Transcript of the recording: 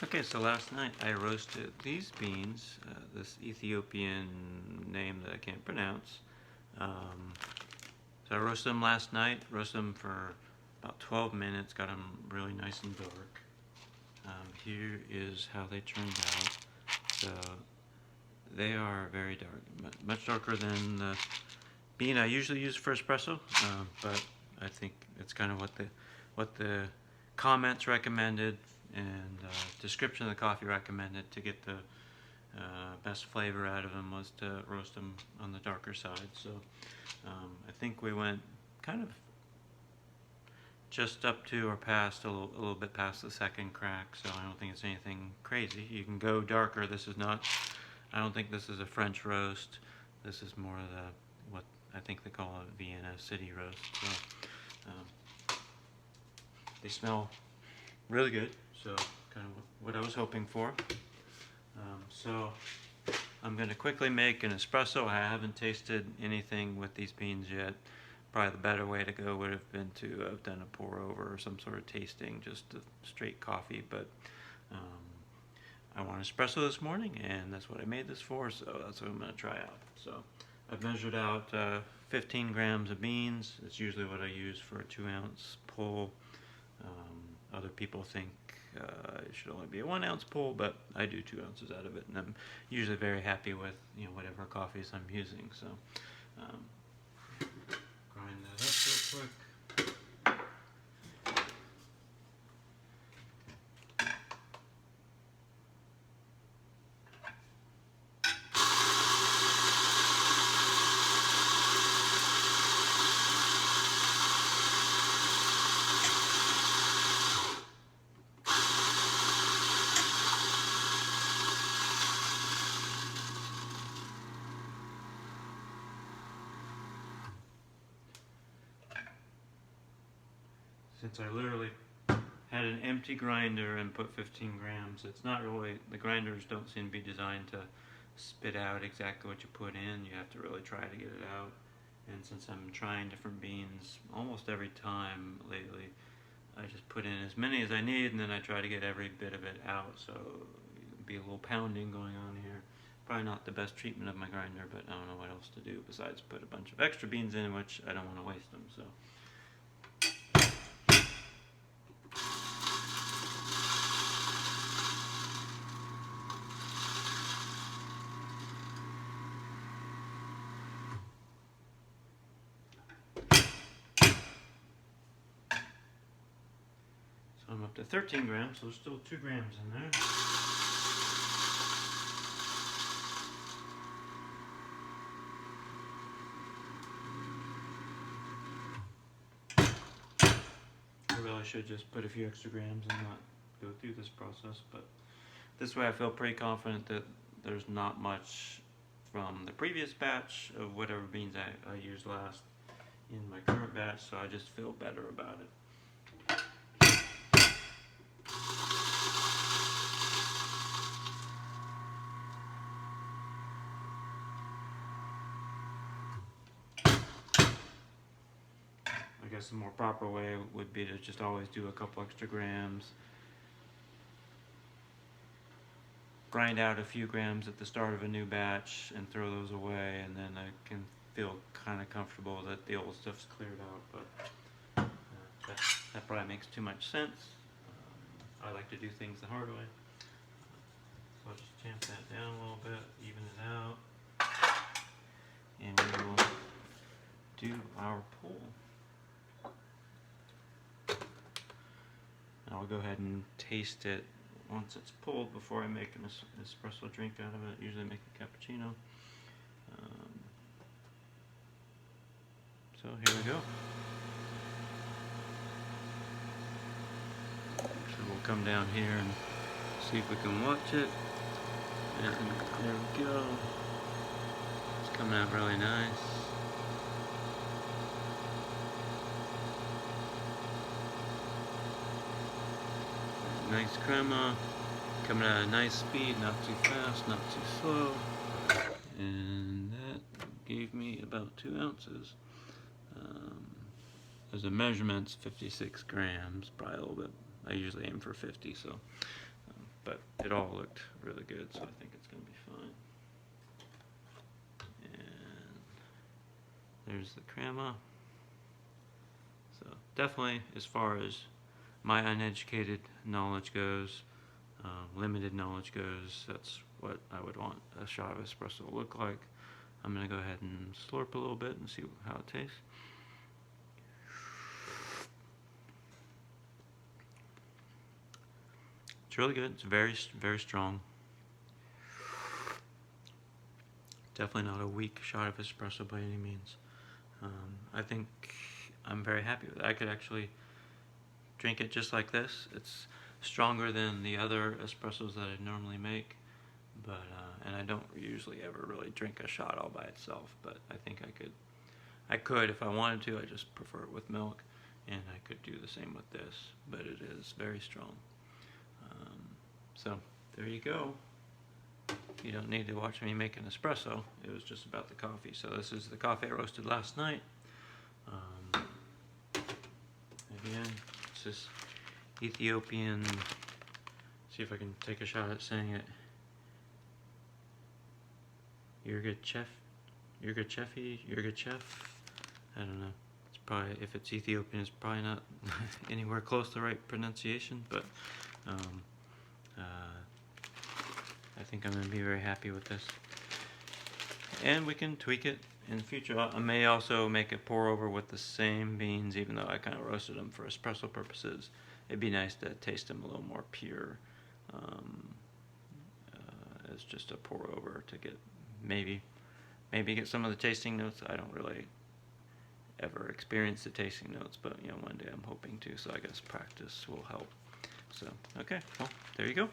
Okay, so last night I roasted these beans, this Ethiopian name that I can't pronounce. Um, so I roasted them last night, roasted them for about 12 minutes, got them really nice and dark. Here is how they turned out. So they are very dark, much darker than the bean I usually use for espresso, but I think it's kind of what the comments recommended and description of the coffee recommended to get the best flavor out of them was to roast them on the darker side. So I think we went kind of just up to or past a little bit past the second crack, so I don't think it's anything crazy. You can go darker. This is not, I don't think this is a French roast. This is more of what I think they call a Vienna city roast. So they smell really good, so kind of what I was hoping for. So I'm going to quickly make an espresso. I haven't tasted anything with these beans yet. Probably the better way to go would have been to have done a pour over or some sort of tasting, just straight coffee, but I want espresso this morning, and that's what I made this for, so that's what I'm going to try out. So I've measured out 15 grams of beans. It's usually what I use for a 2-ounce pull. Other people think it should only be a 1-ounce pull, but I do 2 ounces out of it, and I'm usually very happy with whatever coffees I'm using. So grind that up real quick. Since I literally had an empty grinder and put 15 grams, it's not really, the grinders don't seem to be designed to spit out exactly what you put in. You have to really try to get it out. And since I'm trying different beans almost every time lately, I just put in as many as I need, and then I try to get every bit of it out. So it'll be a little pounding going on here. Probably not the best treatment of my grinder, but I don't know what else to do besides put a bunch of extra beans in, which I don't want to waste them. So. So I'm up to 13 grams, so there's still 2 grams in there. I really should just put a few extra grams and not go through this process, but this way I feel pretty confident that there's not much from the previous batch of whatever beans I used last in my current batch, so I just feel better about it. I guess the more proper way would be to just always do a couple extra grams, grind out a few grams at the start of a new batch and throw those away, and then I can feel kind of comfortable that the old stuff's cleared out, but that probably makes too much sense. I like to do things the hard way. So I'll just tamp that down a little bit, even it out, and we will do our pull. I'll go ahead and taste it once it's pulled before I make an espresso drink out of it. Usually make a cappuccino. So here we go. So we'll come down here and see if we can watch it. And there we go. It's coming out really nice. Nice crema, coming at a nice speed, not too fast, not too slow. And that gave me about 2 ounces. As a measurement's 56 grams, probably a little bit. I usually aim for 50, so but it all looked really good, so I think it's going to be fine. And there's the crema. So definitely, as far as my uneducated knowledge goes, limited knowledge goes, that's what I would want a shot of espresso to look like. I'm going to go ahead and slurp a little bit and see how it tastes. It's really good. It's very, very strong. Definitely not a weak shot of espresso by any means. I think I'm very happy with it. I could actually drink it just like this. It's stronger than the other espressos that I normally make, but and I don't usually ever really drink a shot all by itself, but I think I could if I wanted to. I just prefer it with milk, and I could do the same with this, but it is very strong. So there you go. You don't need to watch me make an espresso. It was just about the coffee. So this is the coffee I roasted last night. Again, it's this Ethiopian, see if I can take a shot at saying it, Yirgacheffe, I don't know. It's probably, if it's Ethiopian, it's probably not anywhere close to the right pronunciation, but I think I'm going to be very happy with this. And we can tweak it in the future. I may also make a pour over with the same beans, even though I kind of roasted them for espresso purposes. It'd be nice to taste them a little more pure as just a pour over to get maybe get some of the tasting notes. I don't really ever experience the tasting notes, but one day I'm hoping to, so I guess practice will help. So, okay, well, there you go.